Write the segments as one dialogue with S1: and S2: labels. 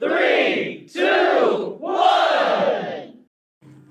S1: 3, 2, 1।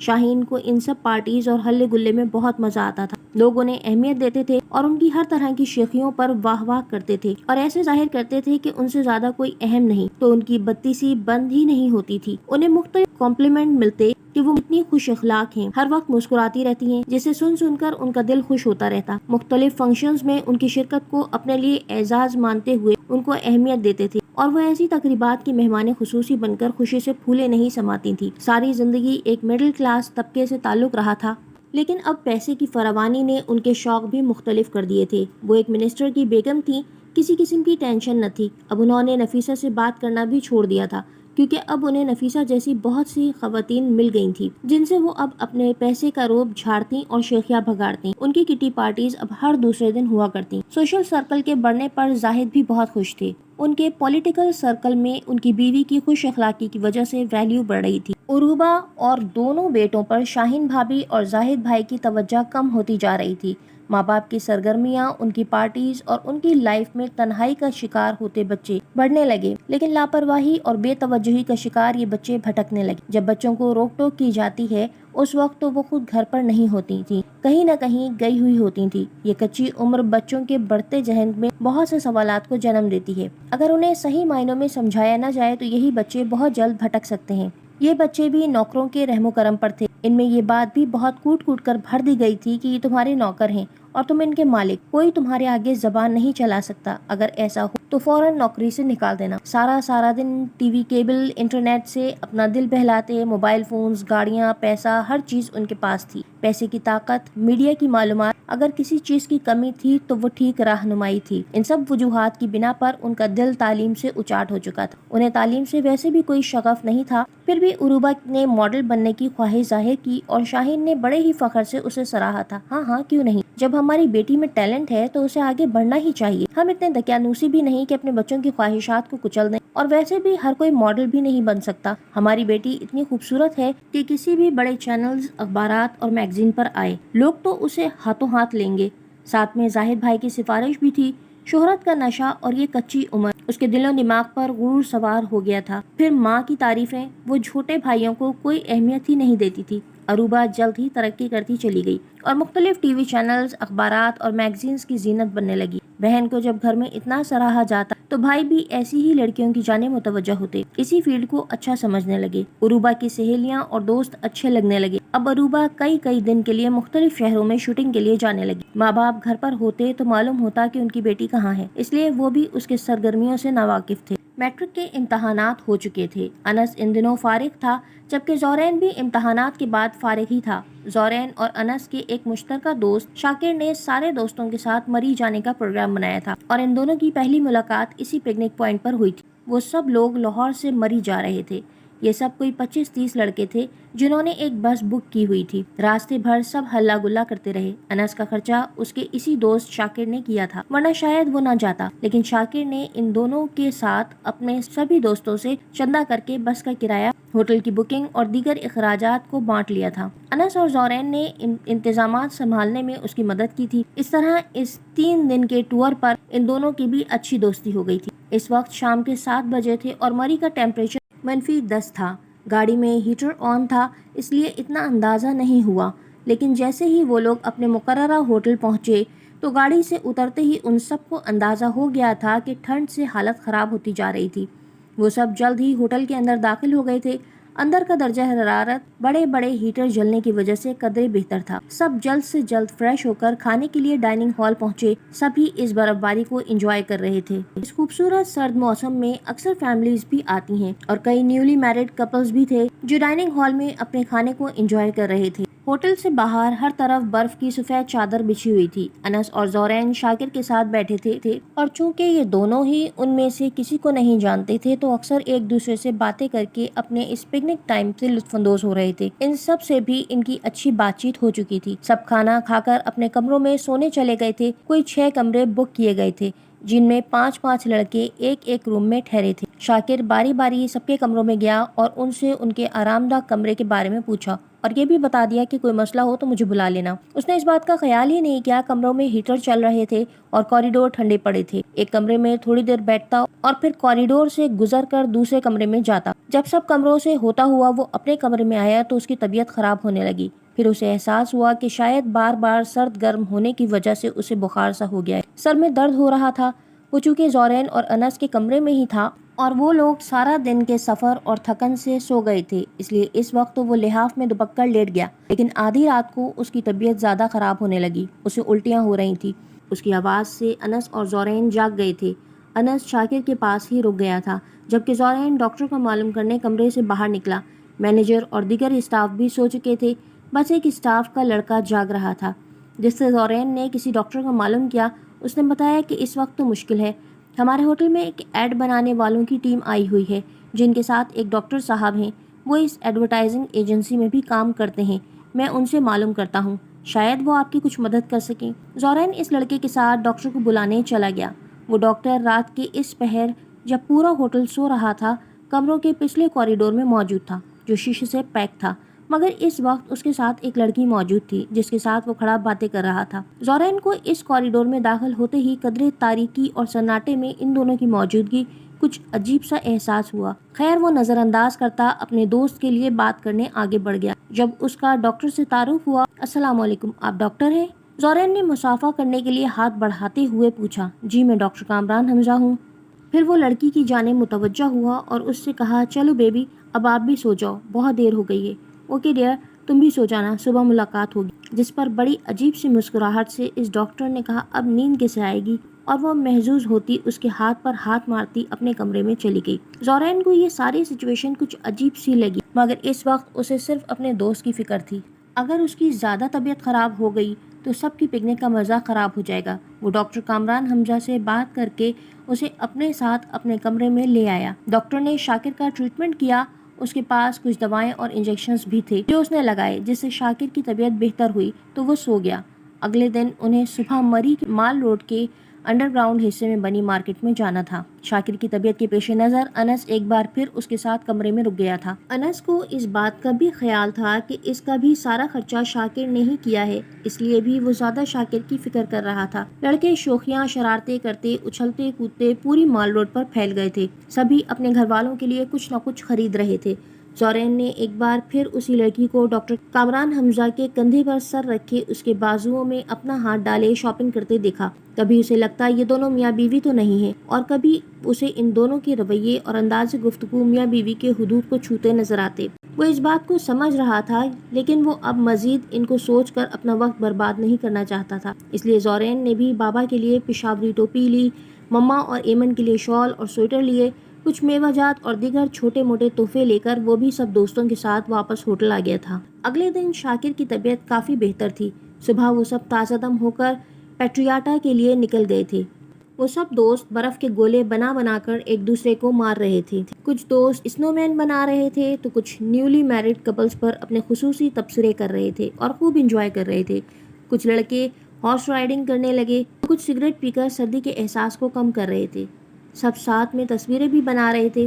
S2: شاہین کو ان سب پارٹیز اور ہلے گلے میں بہت مزہ آتا تھا. لوگ انہیں اہمیت دیتے تھے اور ان کی ہر طرح کی شیخیوں پر واہ واہ کرتے تھے اور ایسے ظاہر کرتے تھے کہ ان سے زیادہ کوئی اہم نہیں. تو ان کی بتی سی بند ہی نہیں ہوتی تھی. انہیں مختلف کمپلیمنٹ ملتے کہ وہ اتنی خوش اخلاق ہیں، ہر وقت مسکراتی رہتی ہیں، جسے سن کر ان کا دل خوش ہوتا رہتا. مختلف فنکشنز میں ان کی شرکت کو اپنے لیے اعزاز مانتے ہوئے ان کو اہمیت دیتے تھے اور وہ ایسی تقریبات کی مہمان خصوصی بن کر خوشی سے پھولے نہیں سماتی تھی. ساری زندگی ایک مڈل کلاس طبقے سے تعلق رہا تھا، لیکن اب پیسے کی فراوانی نے ان کے شوق بھی مختلف کر دیے تھے. وہ ایک منسٹر کی بیگم تھی، کسی قسم کی ٹینشن نہ تھی. اب انہوں نے نفیسہ سے بات کرنا بھی چھوڑ دیا تھا، کیونکہ اب انہیں نفیسہ جیسی بہت سی خواتین مل گئی تھیں جن سے وہ اب اپنے پیسے کا روب جھاڑتی اور شیخیاں بھگاڑتی. ان کی کٹی پارٹیز اب ہر دوسرے دن ہوا کرتی. سوشل سرکل کے بڑھنے پر زاہد بھی بہت خوش تھے. ان کے پولیٹیکل سرکل میں ان کی بیوی کی خوش اخلاقی کی وجہ سے ویلیو بڑھ رہی تھی. عروبہ اور دونوں بیٹوں پر شاہین بھابی اور زاہد بھائی کی توجہ کم ہوتی جا رہی تھی. ماں باپ کی سرگرمیاں، ان کی پارٹیز اور ان کی لائف میں تنہائی کا شکار ہوتے بچے بڑھنے لگے، لیکن لاپرواہی اور بے توجہی کا شکار یہ بچے بھٹکنے لگے. جب بچوں کو روک ٹوک کی جاتی ہے اس وقت تو وہ خود گھر پر نہیں ہوتی تھی، کہیں نہ کہیں گئی ہوئی ہوتی تھی. یہ کچی عمر بچوں کے بڑھتے ذہن میں بہت سے سوالات کو جنم دیتی ہے. اگر انہیں صحیح معنوں میں سمجھایا نہ جائے تو یہی بچے بہت جلد بھٹک سکتے ہیں. یہ بچے بھی نوکروں کے رحم و کرم پر تھے. ان میں یہ بات بھی بہت کوٹ کوٹ کر بھر دی گئی تھی کہ یہ تمہارے نوکر ہیں اور تم ان کے مالک، کوئی تمہارے آگے زبان نہیں چلا سکتا. اگر ایسا ہو تو فوراً نوکری سے نکال دینا. سارا دن ٹی وی، کیبل، انٹرنیٹ سے اپنا دل بہلاتے. موبائل فونز، گاڑیاں، پیسہ، ہر چیز ان کے پاس تھی. پیسے کی طاقت، میڈیا کی معلومات، اگر کسی چیز کی کمی تھی تو وہ ٹھیک رہنمائی تھی. ان سب وجوہات کی بنا پر ان کا دل تعلیم سے اچاٹ ہو چکا تھا. انہیں تعلیم سے ویسے بھی کوئی شغف نہیں تھا، پھر بھی عروبہ نے ماڈل بننے کی خواہش ظاہر کی اور شاہین نے بڑے ہی فخر سے اسے سراہا تھا. ہاں کیوں نہیں، جب ہماری بیٹی میں ٹیلنٹ ہے تو اسے آگے بڑھنا ہی چاہیے. ہم اتنے دقیانوسی بھی نہیں کہ اپنے بچوں کی خواہشات کو کچل دیں، اور ویسے بھی ہر کوئی ماڈل بھی نہیں بن سکتا. ہماری بیٹی اتنی خوبصورت ہے کہ کسی بھی بڑے چینلز، اخبارات اور میگزین پر آئے لوگ تو اسے ہاتھوں ہاتھ لیں گے. ساتھ میں زاہد بھائی کی سفارش بھی تھی. شہرت کا نشہ اور یہ کچی عمر اس کے دل و دماغ پر غرور سوار ہو گیا تھا. پھر ماں کی تعریفیں، وہ چھوٹے بھائیوں کو کوئی اہمیت ہی نہیں دیتی تھی. عروبہ جلد ہی ترقی کرتی چلی گئی اور مختلف ٹی وی چینلز، اخبارات اور میگزینز کی زینت بننے لگی. بہن کو جب گھر میں اتنا سراہا جاتا تو بھائی بھی ایسی ہی لڑکیوں کی جانب متوجہ ہوتے، اسی فیلڈ کو اچھا سمجھنے لگے. عروبہ کی سہیلیاں اور دوست اچھے لگنے لگے. اب عروبہ کئی دن کے لیے مختلف شہروں میں شوٹنگ کے لیے جانے لگی. ماں باپ گھر پر ہوتے تو معلوم ہوتا کہ ان کی بیٹی کہاں ہے، اس لیے وہ بھی اس کے سرگرمیوں سے ناواقف تھے. میٹرک کے امتحانات ہو چکے تھے. انس ان دنوں فارغ تھا، جبکہ زورین بھی امتحانات کے بعد فارغ ہی تھا. زورین اور انس کے ایک مشترکہ دوست شاکر نے سارے دوستوں کے ساتھ مری جانے کا پروگرام بنایا تھا اور ان دونوں کی پہلی ملاقات اسی پکنک پوائنٹ پر ہوئی تھی. وہ سب لوگ لاہور سے مری جا رہے تھے. یہ سب کوئی 25-30 لڑکے تھے جنہوں نے ایک بس بک کی ہوئی تھی. راستے بھر سب ہلا گلا کرتے رہے. انس کا خرچہ اس کے اسی دوست شاکر نے کیا تھا، ورنہ شاید وہ نہ جاتا، لیکن شاکر نے ان دونوں کے ساتھ اپنے سبھی دوستوں سے چندہ کر کے بس کا کرایہ، ہوٹل کی بکنگ اور دیگر اخراجات کو بانٹ لیا تھا. انس اور زورین نے انتظامات سنبھالنے میں اس کی مدد کی تھی. اس طرح اس 3 دن کے ٹور پر ان دونوں کی بھی اچھی دوستی ہو گئی تھی. اس وقت شام کے 7 بجے تھے اور مری کا ٹیمپریچر -10 تھا. گاڑی میں ہیٹر آن تھا اس لیے اتنا اندازہ نہیں ہوا، لیکن جیسے ہی وہ لوگ اپنے مقررہ ہوٹل پہنچے تو گاڑی سے اترتے ہی ان سب کو اندازہ ہو گیا تھا کہ ٹھنڈ سے حالت خراب ہوتی جا رہی تھی. وہ سب جلد ہی ہوٹل کے اندر داخل ہو گئے تھے. اندر کا درجہ حرارت بڑے ہیٹر جلنے کی وجہ سے قدرے بہتر تھا. سب جلد سے جلد فریش ہو کر کھانے کے لیے ڈائننگ ہال پہنچے. سبھی اس برف باری کو انجوائے کر رہے تھے. اس خوبصورت سرد موسم میں اکثر فیملیز بھی آتی ہیں اور کئی نیولی میرڈ کپلز بھی تھے جو ڈائننگ ہال میں اپنے کھانے کو انجوائے کر رہے تھے. ہوٹل سے باہر ہر طرف برف کی سفید چادر بچھی ہوئی تھی. انس اور زورین شاکر کے ساتھ بیٹھے تھے اور چونکہ یہ دونوں ہی ان میں سے کسی کو نہیں جانتے تھے تو اکثر ایک دوسرے سے باتیں کر کے اپنے اس پکنک ٹائم سے لطف اندوز ہو رہے تھے. ان سب سے بھی ان کی اچھی بات چیت ہو چکی تھی. سب کھانا کھا کر اپنے کمروں میں سونے چلے گئے تھے. کوئی 6 کمرے بک کیے گئے تھے. جن میں 5 لڑکے ایک روم میں ٹھہرے تھے۔ شاکر باری باری سب کے کمروں میں گیا اور ان سے ان کے آرام دہ کمرے کے بارے میں پوچھا اور یہ بھی بتا دیا کہ کوئی مسئلہ ہو تو مجھے بلا لینا۔ اس نے اس بات کا خیال ہی نہیں کیا کمروں میں ہیٹر چل رہے تھے اور کوریڈور ٹھنڈے پڑے تھے۔ ایک کمرے میں تھوڑی دیر بیٹھتا اور پھر کوریڈور سے گزر کر دوسرے کمرے میں جاتا۔ جب سب کمروں سے ہوتا ہوا وہ اپنے کمرے میں آیا تو اس کی طبیعت خراب ہونے لگی۔ پھر اسے احساس ہوا کہ شاید بار بار سرد گرم ہونے کی وجہ سے اسے بخار سا ہو گیا ہے۔ سر میں درد ہو رہا تھا۔ وہ چونکہ زورین اور انس کے کمرے میں ہی تھا اور وہ لوگ سارا دن کے سفر اور تھکن سے سو گئے تھے، اس لیے اس وقت وہ لحاف میں دبک کر لیٹ گیا۔ لیکن آدھی رات کو اس کی طبیعت زیادہ خراب ہونے لگی۔ اسے الٹیاں ہو رہی تھی۔ اس کی آواز سے انس اور زورین جاگ گئے تھے۔ انس شاکر کے پاس ہی رک گیا تھا جبکہ زورین ڈاکٹر کو معلوم کرنے کمرے سے باہر نکلا۔ مینیجر اور دیگر اسٹاف بھی سو چکے تھے، بس ایک اسٹاف کا لڑکا جاگ رہا تھا جس سے زورین نے کسی ڈاکٹر کو معلوم کیا۔ اس نے بتایا کہ اس وقت تو مشکل ہے، ہمارے ہوٹل میں ایک ایڈ بنانے والوں کی ٹیم آئی ہوئی ہے جن کے ساتھ ایک ڈاکٹر صاحب ہیں، وہ اس ایڈورٹائزنگ ایجنسی میں بھی کام کرتے ہیں، میں ان سے معلوم کرتا ہوں، شاید وہ آپ کی کچھ مدد کر سکیں۔ زورین اس لڑکے کے ساتھ ڈاکٹر کو بلانے چلا گیا۔ وہ ڈاکٹر رات کے اس پہر جب پورا ہوٹل سو رہا تھا کمروں کے پچھلے کوریڈور میں موجود تھا جو شیشے سے پیک تھا، مگر اس وقت اس کے ساتھ ایک لڑکی موجود تھی جس کے ساتھ وہ کھڑا باتیں کر رہا تھا۔ زورین کو اس کوریڈور میں داخل ہوتے ہی قدرے تاریکی اور سناٹے میں ان دونوں کی موجودگی کچھ عجیب سا احساس ہوا۔ خیر وہ نظر انداز کرتا اپنے دوست کے لیے بات کرنے آگے بڑھ گیا۔ جب اس کا ڈاکٹر سے تعارف ہوا، السلام علیکم، آپ ڈاکٹر ہیں؟ زورین نے مصافحہ کرنے کے لیے ہاتھ بڑھاتے ہوئے پوچھا۔ جی میں ڈاکٹر کامران حمزہ ہوں۔ پھر وہ لڑکی کی جانب متوجہ ہوا اور اس سے کہا، چلو بیبی اب آپ بھی سو جاؤ، بہت دیر ہو گئی ہے۔ اوکے ڈیئر، تم بھی سو جانا، صبح ملاقات ہوگی۔ جس پر بڑی عجیب سی مسکراہٹ سے اس ڈاکٹر نے کہا، اب نیند کیسے آئے گی؟ اور وہ محظوظ ہوتی اس کے ہاتھ پر ہاتھ مارتی اپنے کمرے میں چلی گئی۔ زورین کو یہ ساری سچویشن کچھ عجیب سی لگی مگر اس وقت اسے صرف اپنے دوست کی فکر تھی۔ اگر اس کی زیادہ طبیعت خراب ہو گئی تو سب کی پکنک کا مزہ خراب ہو جائے گا۔ وہ ڈاکٹر کامران حمزہ سے بات کر کے اسے اپنے ساتھ اپنے کمرے میں لے آیا۔ ڈاکٹر نے شاکر کا ٹریٹمنٹ کیا۔ اس کے پاس کچھ دوائیں اور انجیکشنز بھی تھے جو اس نے لگائے، جس سے شاکر کی طبیعت بہتر ہوئی تو وہ سو گیا۔ اگلے دن انہیں صبح مری مال روڈ کے انڈر گراؤنڈ حصے میں بنی مارکیٹ میں جانا تھا۔ شاکر کی طبیعت کے پیش نظر انس ایک بار پھر اس کے ساتھ کمرے میں رک گیا تھا۔ انس کو اس بات کا بھی خیال تھا کہ اس کا بھی سارا خرچہ شاکر نے ہی کیا ہے، اس لیے بھی وہ زیادہ شاکر کی فکر کر رہا تھا۔ لڑکے شوخیاں شرارتیں کرتے، اچھلتے کودتے پوری مال روڈ پر پھیل گئے تھے۔ سبھی اپنے گھر والوں کے لیے کچھ نہ کچھ خرید رہے تھے۔ زورین نے ایک بار پھر اسی لڑکی کو ڈاکٹر کامران حمزہ کے کندھے پر سر رکھے اس کے بازوؤں میں اپنا ہاتھ ڈالے شاپنگ کرتے دیکھا۔ کبھی اسے لگتا یہ دونوں میاں بیوی تو نہیں ہیں اور کبھی اسے ان دونوں کے رویے اور انداز گفتگو میاں بیوی کے حدود کو چھوتے نظر آتے۔ وہ اس بات کو سمجھ رہا تھا لیکن وہ اب مزید ان کو سوچ کر اپنا وقت برباد نہیں کرنا چاہتا تھا، اس لیے زورین نے بھی بابا کے لیے پشاوری ٹوپی لی، مما اور ایمن کے لیے شال اور سویٹر لیے، کچھ میوہ جات اور دیگر چھوٹے موٹے تحفے لے کر وہ بھی سب دوستوں کے ساتھ واپس ہوٹل آ گیا تھا۔ اگلے دن شاکر کی طبیعت کافی بہتر تھی۔ صبح وہ سب تازہ دم ہو کر پیٹریاٹا کے لیے نکل گئے تھے۔ وہ سب دوست برف کے گولے بنا کر ایک دوسرے کو مار رہے تھے۔ کچھ دوست اسنو مین بنا رہے تھے تو کچھ نیولی میرڈ کپلز پر اپنے خصوصی تبصرے کر رہے تھے اور خوب انجوائے کر رہے تھے۔ کچھ لڑکے ہارس رائڈنگ کرنے لگے، کچھ سگریٹ پی کر سردی کے احساس کو کم کر رہے تھے۔ سب ساتھ میں تصویریں بھی بنا رہے تھے۔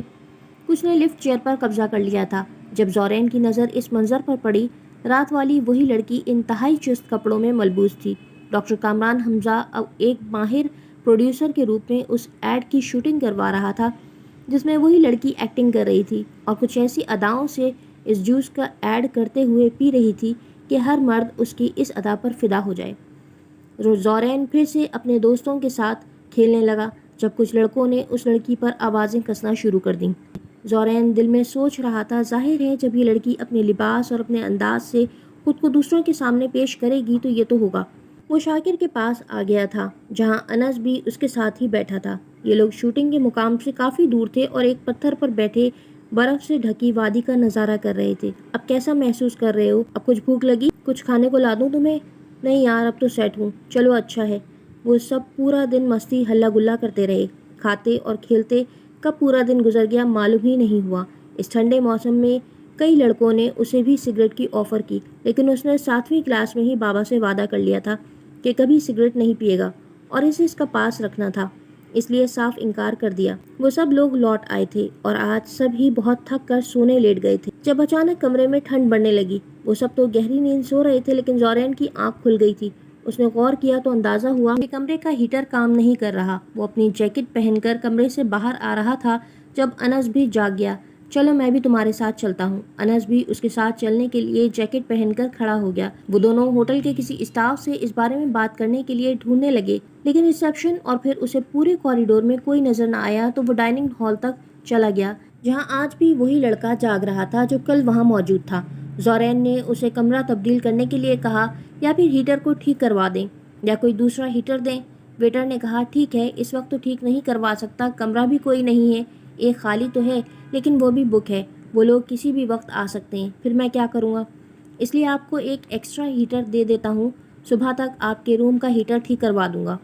S2: کچھ نے لفٹ چیئر پر قبضہ کر لیا تھا۔ جب زورین کی نظر اس منظر پر پڑی، رات والی وہی لڑکی انتہائی چست کپڑوں میں ملبوس تھی۔ ڈاکٹر کامران حمزہ اب ایک ماہر پروڈیوسر کے روپ میں اس ایڈ کی شوٹنگ کروا رہا تھا جس میں وہی لڑکی ایکٹنگ کر رہی تھی اور کچھ ایسی اداؤں سے اس جوس کا ایڈ کرتے ہوئے پی رہی تھی کہ ہر مرد اس کی اس ادا پر فدا ہو جائے۔ زورین پھر سے اپنے دوستوں کے ساتھ کھیلنے لگا جب کچھ لڑکوں نے اس لڑکی پر آوازیں کسنا شروع کر دیں۔ زورین دل میں سوچ رہا تھا، ظاہر ہے جب یہ لڑکی اپنے لباس اور اپنے انداز سے خود کو دوسروں کے سامنے پیش کرے گی تو یہ تو ہوگا۔ وہ شاکر کے پاس آ گیا تھا جہاں انس بھی اس کے ساتھ ہی بیٹھا تھا۔ یہ لوگ شوٹنگ کے مقام سے کافی دور تھے اور ایک پتھر پر بیٹھے برف سے ڈھکی وادی کا نظارہ کر رہے تھے۔ اب کیسا محسوس کر رہے ہو؟ اب کچھ بھوک لگی؟ کچھ کھانے کو لا دوں تمہیں؟ نہیں یار اب تو سیٹ ہوں، چلو اچھا ہے۔ وہ سب پورا دن مستی ہلا گلا کرتے رہے، کھاتے اور کھیلتے۔ کب پورا دن گزر گیا معلوم ہی نہیں ہوا۔ اس ٹھنڈے موسم میں کئی لڑکوں نے اسے بھی سگریٹ کی آفر کی لیکن اس نے 7ویں کلاس میں ہی بابا سے وعدہ کر لیا تھا کہ کبھی سگریٹ نہیں پیے گا اور اسے اس کا پاس رکھنا تھا۔ اس لیے صاف انکار کر دیا۔ وہ سب لوگ لوٹ آئے تھے اور آج سب ہی بہت تھک کر سونے لیٹ گئے تھے جب اچانک کمرے میں ٹھنڈ بڑھنے لگی۔ وہ سب تو گہری نیند سو رہے تھے لیکن زورین کی آنکھ کھل گئی تھی۔ اس نے غور کیا تو اندازہ ہوا کہ کمرے کا ہیٹر کام نہیں کر رہا۔ وہ اپنی جیکٹ پہن کر کمرے سے باہر آ رہا تھا جب انس بھی جاگ گیا۔ چلو میں بھی تمہارے ساتھ چلتا ہوں۔ انس بھی اس کے ساتھ چلنے کے لیے جیکٹ پہن کر کھڑا ہو گیا۔ وہ دونوں ہوٹل کے کسی اسٹاف سے اس بارے میں بات کرنے کے لیے ڈھونڈنے لگے لیکن ریسیپشن اور پھر اسے پورے کوریڈور میں کوئی نظر نہ آیا تو وہ ڈائننگ ہال تک چلا گیا جہاں آج بھی وہی لڑکا جاگ رہا تھا جو کل وہاں موجود تھا۔ زورین نے اسے کمرہ تبدیل کرنے کے لیے کہا یا پھر ہیٹر کو ٹھیک کروا دیں یا کوئی دوسرا ہیٹر دیں۔ ویٹر نے کہا ٹھیک ہے، اس وقت تو ٹھیک نہیں کروا سکتا، کمرہ بھی کوئی نہیں ہے، ایک خالی تو ہے لیکن وہ بھی بک ہے، وہ لوگ کسی بھی وقت آ سکتے ہیں، پھر میں کیا کروں گا؟ اس لیے آپ کو ایک ایکسٹرا ہیٹر دے دیتا ہوں، صبح تک آپ کے روم کا ہیٹر ٹھیک کروا دوں گا۔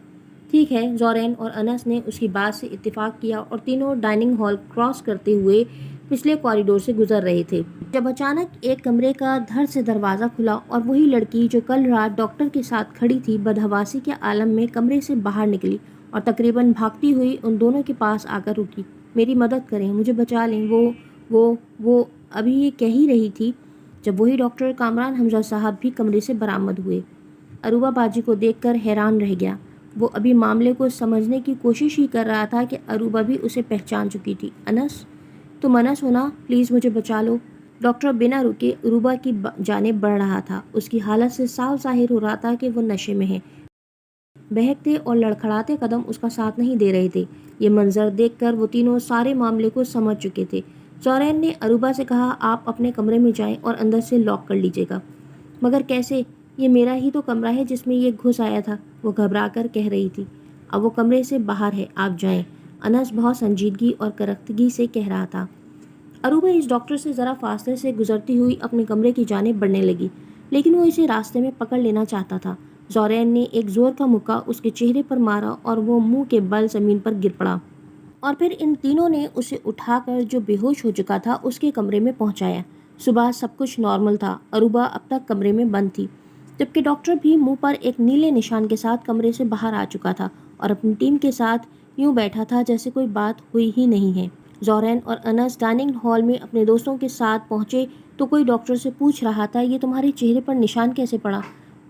S2: ٹھیک ہے، زورین اور انس نے اس کی بات سے اتفاق کیا اور تینوں ڈائننگ ہال کراس کرتے ہوئے پچھلے کوریڈور سے گزر رہے تھے جب اچانک ایک کمرے کا دھڑ سے دروازہ کھلا اور وہی لڑکی جو کل رات ڈاکٹر کے ساتھ کھڑی تھی بدحواسی کے عالم میں کمرے سے باہر نکلی اور تقریباً بھاگتی ہوئی ان دونوں کے پاس آ کر رکی۔ میری مدد کریں، مجھے بچا لیں، وہ ابھی یہ کہہ ہی رہی تھی جب وہی ڈاکٹر کامران حمزہ صاحب بھی کمرے سے برآمد ہوئے۔ اروبہ باجی کو دیکھ کر حیران رہ گیا۔ وہ ابھی معاملے کو سمجھنے کی کوشش ہی کر رہا تھا کہ اروبہ بھی اسے پہچان چکی تھی۔ انس، تم انس ہو نا؟ پلیز مجھے بچا لو۔ ڈاکٹر بنا رکے اروبہ کی جانب بڑھ رہا تھا۔ اس کی حالت سے صاف ظاہر ہو رہا تھا کہ وہ نشے میں ہے۔ بہکتے اور لڑکھڑاتے قدم اس کا ساتھ نہیں دے رہے تھے۔ یہ منظر دیکھ کر وہ تینوں سارے معاملے کو سمجھ چکے تھے۔ زورین نے اروبہ سے کہا آپ اپنے کمرے میں جائیں اور اندر سے لاک کر لیجیے گا۔ مگر کیسے؟ یہ میرا ہی تو کمرہ ہے جس میں یہ گھس آیا تھا، وہ گھبرا کر کہہ رہی تھی۔ اب وہ کمرے سے باہر ہے، آپ جائیں، انس بہت سنجیدگی اور کرختگی سے کہہ رہا تھا۔ اروبہ اس ڈاکٹر سے ذرا فاصلے سے گزرتی ہوئی اپنے کمرے کی جانب بڑھنے لگی لیکن وہ اسے راستے میں پکڑ لینا چاہتا تھا۔ زورین نے ایک زور کا مکہ اس کے چہرے پر مارا اور وہ منہ کے بل زمین پر گر پڑا اور پھر ان تینوں نے اسے اٹھا کر جو بے ہوش ہو چکا تھا اس کے کمرے میں پہنچایا۔ صبح سب کچھ نارمل تھا۔ اروبہ اب تک کمرے میں بند تھی جبکہ ڈاکٹر بھی منہ پر ایک نیلے نشان کے ساتھ کمرے سے باہر آ چکا تھا اور اپنی ٹیم کے ساتھ یوں بیٹھا تھا جیسے کوئی بات ہوئی ہی نہیں ہے۔ زورین اور انس ڈائننگ ہال میں اپنے دوستوں کے ساتھ پہنچے تو کوئی ڈاکٹر سے پوچھ رہا تھا یہ تمہارے چہرے پر نشان کیسے پڑا؟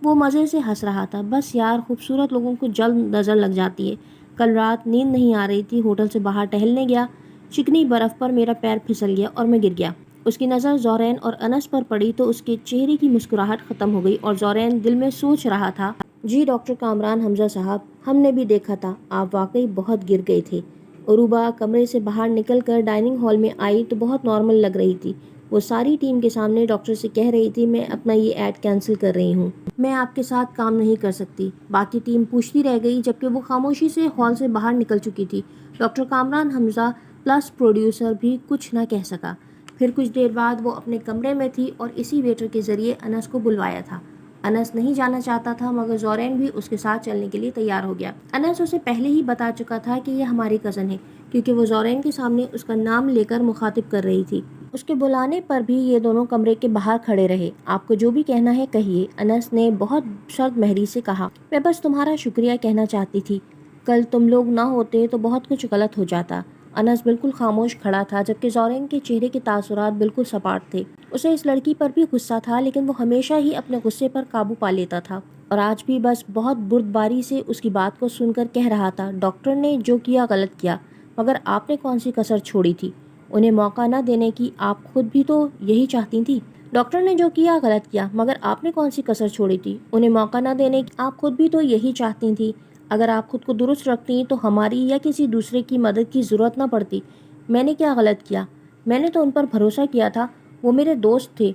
S2: وہ مزے سے ہنس رہا تھا۔ بس یار، خوبصورت لوگوں کو جلد نظر لگ جاتی ہے۔ کل رات نیند نہیں آ رہی تھی، ہوٹل سے باہر ٹہلنے گیا، چکنی برف پر میرا پیر پھسل گیا اور میں گر گیا۔ اس کی نظر زورین اور انس پر پڑی تو اس کے چہرے کی مسکراہٹ ختم ہو گئی اور زورین دل میں سوچ رہا تھا جی ڈاکٹر کامران حمزہ صاحب، ہم نے بھی دیکھا تھا، آپ واقعی بہت گر گئے تھے۔ اروبہ کمرے سے باہر نکل کر ڈائننگ ہال میں آئی تو بہت نارمل لگ رہی تھی۔ وہ ساری ٹیم کے سامنے ڈاکٹر سے کہہ رہی تھی میں اپنا یہ ایڈ کینسل کر رہی ہوں، میں آپ کے ساتھ کام نہیں کر سکتی۔ باقی ٹیم پوچھتی رہ گئی جبکہ وہ خاموشی سے ہال سے باہر نکل چکی تھی۔ ڈاکٹر کامران حمزہ پلس پروڈیوسر بھی کچھ نہ کہہ سکا۔ پھر کچھ دیر بعد وہ اپنے کمرے میں تھی اور اسی ویٹر کے ذریعے انس کو بلوایا تھا۔ انس نہیں جانا چاہتا تھا مگر زورین بھی اس کے ساتھ چلنے کے لیے تیار ہو گیا۔ انس اسے پہلے ہی بتا چکا تھا کہ یہ ہماری کزن ہے کیونکہ وہ زورین کے سامنے اس کا نام لے کر مخاطب کر رہی تھی۔ اس کے بلانے پر بھی یہ دونوں کمرے کے باہر کھڑے رہے۔ آپ کو جو بھی کہنا ہے کہیے، انس نے بہت شرط مہری سے کہا۔ میں بس تمہارا شکریہ کہنا چاہتی تھی، کل تم لوگ نہ ہوتے تو بہت کچھ غلط ہو جاتا۔ انس بالکل خاموش کھڑا تھا جبکہ زورین کے چہرے کے تاثرات بالکل سپاٹ تھے۔ اسے اس لڑکی پر بھی غصہ تھا لیکن وہ ہمیشہ ہی اپنے غصے پر قابو پا لیتا تھا اور آج بھی بس بہت بردباری سے اس کی بات کو سن کر کہہ رہا تھا ڈاکٹر نے جو کیا غلط کیا، مگر آپ نے کون سی کسر چھوڑی تھی انہیں موقع نہ دینے کی؟ آپ خود بھی تو یہی چاہتی تھی۔ ڈاکٹر نے جو کیا غلط کیا مگر آپ نے کون سی کسر چھوڑی تھی انہیں موقع نہ دینے کی؟ آپ خود بھی تو یہی چاہتی تھی۔ اگر آپ خود کو درست رکھتی تو ہماری یا کسی دوسرے کی مدد کی ضرورت نہ پڑتی۔ میں نے کیا غلط کیا؟ میں نے تو ان پر بھروسہ کیا تھا، وہ میرے دوست تھے۔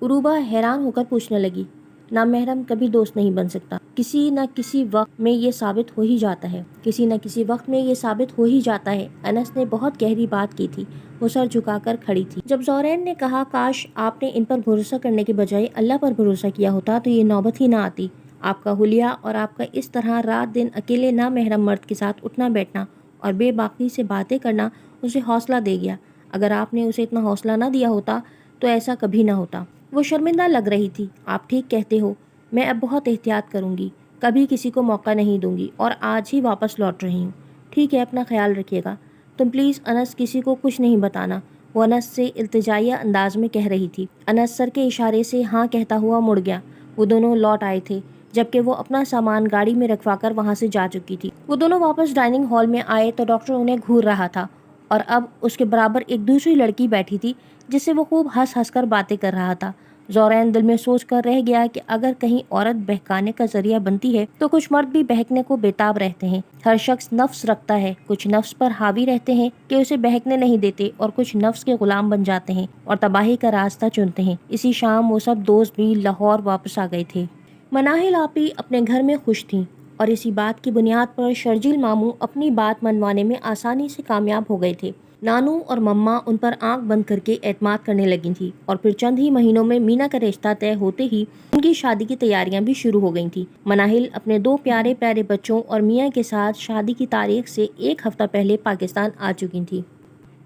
S2: اروبہ حیران ہو کر پوچھنے لگی۔ نامحرم کبھی دوست نہیں بن سکتا، کسی نہ کسی وقت میں یہ ثابت ہو ہی جاتا ہے، کسی نہ کسی وقت میں یہ ثابت ہو ہی جاتا ہے۔ انس نے بہت گہری بات کی تھی۔ وہ سر جھکا کر کھڑی تھی۔ جب زورین نے کہا کاش آپ نے ان پر بھروسہ کرنے کے بجائے اللہ پر بھروسہ کیا ہوتا تو یہ نوبت ہی نہ آتی۔ آپ کا حلیہ اور آپ کا اس طرح رات دن اکیلے نامحرم مرد کے ساتھ اٹھنا بیٹھنا اور بے باکی سے باتیں کرنا اسے حوصلہ دے گیا۔ اگر آپ نے اسے اتنا حوصلہ نہ دیا ہوتا تو ایسا کبھی نہ ہوتا۔ وہ شرمندہ لگ رہی تھی۔ آپ ٹھیک کہتے ہو، میں اب بہت احتیاط کروں گی، کبھی کسی کو موقع نہیں دوں گی اور آج ہی واپس لوٹ رہی ہوں۔ ٹھیک ہے، اپنا خیال رکھیے گا. تم پلیز انس کسی کو کچھ نہیں بتانا، وہ انس سے التجائیہ انداز میں کہہ رہی تھی. انس سر کے اشارے سے ہاں کہتا ہوا مڑ گیا. وہ دونوں لوٹ آئے تھے جبکہ وہ اپنا سامان گاڑی میں رکھوا کر وہاں سے جا چکی تھی. وہ دونوں واپس ڈائننگ ہال میں آئے تو ڈاکٹر انہیں گھور رہا تھا اور اب اس کے برابر ایک دوسری لڑکی بیٹھی تھی جس سے وہ خوب ہنس ہنس کر باتیں کر رہا تھا. زورین دل میں سوچ کر رہ گیا کہ اگر کہیں عورت بہکانے کا ذریعہ بنتی ہے تو کچھ مرد بھی بہکنے کو بےتاب رہتے ہیں. ہر شخص نفس رکھتا ہے، کچھ نفس پر حاوی رہتے ہیں کہ اسے بہکنے نہیں دیتے اور کچھ نفس کے غلام بن جاتے ہیں اور تباہی کا راستہ چنتے ہیں. اسی شام وہ سب دوست بھی لاہور واپس آ گئے تھے. مناہل آپی اپنے گھر میں خوش تھیں اور اسی بات کی بنیاد پر شرجیل ماموں اپنی بات منوانے میں آسانی سے کامیاب ہو گئے تھے. نانو اور مما ان پر آنکھ بند کر کے اعتماد کرنے لگی تھی اور پھر چند ہی مہینوں میں مینا کا رشتہ طے ہوتے ہی ان کی شادی کی تیاریاں بھی شروع ہو گئی تھیں. مناہل اپنے 2 پیارے پیارے بچوں اور میاں کے ساتھ شادی کی تاریخ سے 1 ہفتہ پہلے پاکستان آ چکی تھی.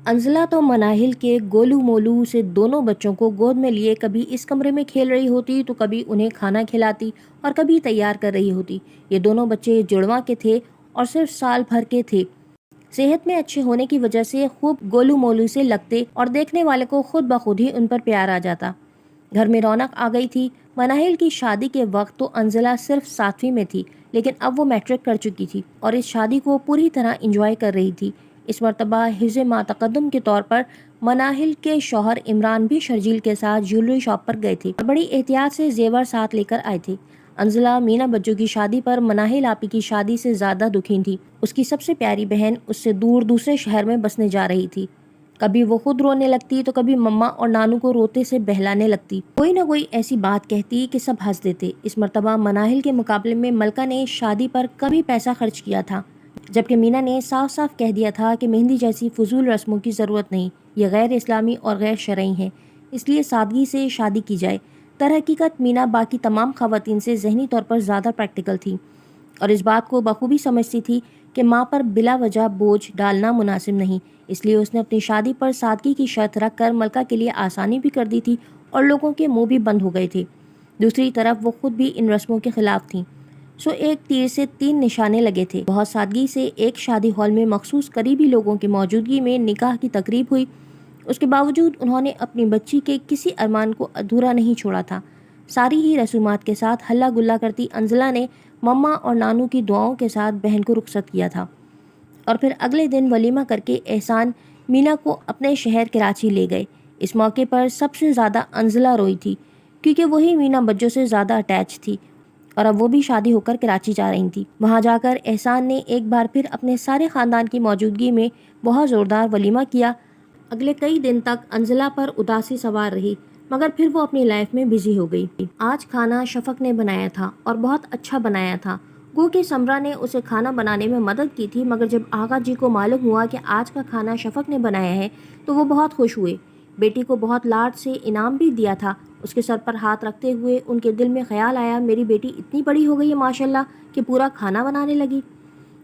S2: انزلہ تو مناہل کے گولو مولو سے دونوں بچوں کو گود میں لیے کبھی اس کمرے میں کھیل رہی ہوتی تو کبھی انہیں کھانا کھلاتی اور کبھی تیار کر رہی ہوتی. یہ دونوں بچے جڑواں کے تھے اور صرف سال بھر کے تھے. صحت میں اچھے ہونے کی وجہ سے خوب گولو مولو سے لگتے اور دیکھنے والے کو خود بخود ہی ان پر پیار آ جاتا. گھر میں رونق آ گئی تھی. مناہل کی شادی کے وقت تو انزلہ صرف 7ویں میں تھی لیکن اب وہ میٹرک کر چکی تھی اور اس شادی کو پوری طرح انجوائے کر رہی تھی. اس مرتبہ حفظ ما تقدم کے طور پر مناہل کے شوہر عمران بھی شرجیل کے ساتھ جیولری شاپ پر گئے تھے اور بڑی احتیاط سے زیور ساتھ لے کر آئے تھے. انزلہ مینا بچوں کی شادی پر مناہل آپی کی شادی سے زیادہ دکھی تھی. اس کی سب سے پیاری بہن اس سے دور دوسرے شہر میں بسنے جا رہی تھی. کبھی وہ خود رونے لگتی تو کبھی مما اور نانو کو روتے سے بہلانے لگتی. کوئی نہ کوئی ایسی بات کہتی کہ سب ہنس دیتے. اس مرتبہ مناہل کے مقابلے میں ملکہ نے شادی پر کم ہی پیسہ خرچ کیا تھا جبکہ مینا نے صاف صاف کہہ دیا تھا کہ مہندی جیسی فضول رسموں کی ضرورت نہیں، یہ غیر اسلامی اور غیر شرعی ہیں، اس لیے سادگی سے شادی کی جائے. در حقیقت مینا باقی تمام خواتین سے ذہنی طور پر زیادہ پریکٹیکل تھی اور اس بات کو بخوبی سمجھتی تھی کہ ماں پر بلا وجہ بوجھ ڈالنا مناسب نہیں. اس لیے اس نے اپنی شادی پر سادگی کی شرط رکھ کر ملکہ کے لیے آسانی بھی کر دی تھی اور لوگوں کے منہ بھی بند ہو گئے تھے. دوسری طرف وہ خود بھی ان رسموں کے خلاف تھیں. سو ایک تیر سے 3 نشانے لگے تھے. بہت سادگی سے ایک شادی ہال میں مخصوص قریبی لوگوں کی موجودگی میں نکاح کی تقریب ہوئی. اس کے باوجود انہوں نے اپنی بچی کے کسی ارمان کو ادھورا نہیں چھوڑا تھا. ساری ہی رسومات کے ساتھ ہلا گلا کرتی انزلہ نے مما اور نانو کی دعاؤں کے ساتھ بہن کو رخصت کیا تھا اور پھر اگلے دن ولیمہ کر کے احسان مینا کو اپنے شہر کراچی لے گئے. اس موقع پر سب سے زیادہ انزلہ روئی تھی کیونکہ وہی مینا بچوں سے زیادہ اٹیچ تھی اور اب وہ بھی شادی ہو کر کراچی جا رہی تھی. وہاں جا کر احسان نے ایک بار پھر اپنے سارے خاندان کی موجودگی میں بہت زوردار ولیمہ کیا. اگلے کئی دن تک انزلہ پر اداسی سوار رہی مگر پھر وہ اپنی لائف میں بزی ہو گئی. آج کھانا شفق نے بنایا تھا اور بہت اچھا بنایا تھا. گو کہ سمرا نے اسے کھانا بنانے میں مدد کی تھی مگر جب آغا جی کو معلوم ہوا کہ آج کا کھانا شفق نے بنایا ہے تو وہ بہت خوش ہوئے. بیٹی کو بہت لاڈ سے انعام بھی دیا تھا. اس کے سر پر ہاتھ رکھتے ہوئے ان کے دل میں خیال آیا میری بیٹی اتنی بڑی ہو گئی ہے ماشاءاللہ کہ پورا کھانا بنانے لگی.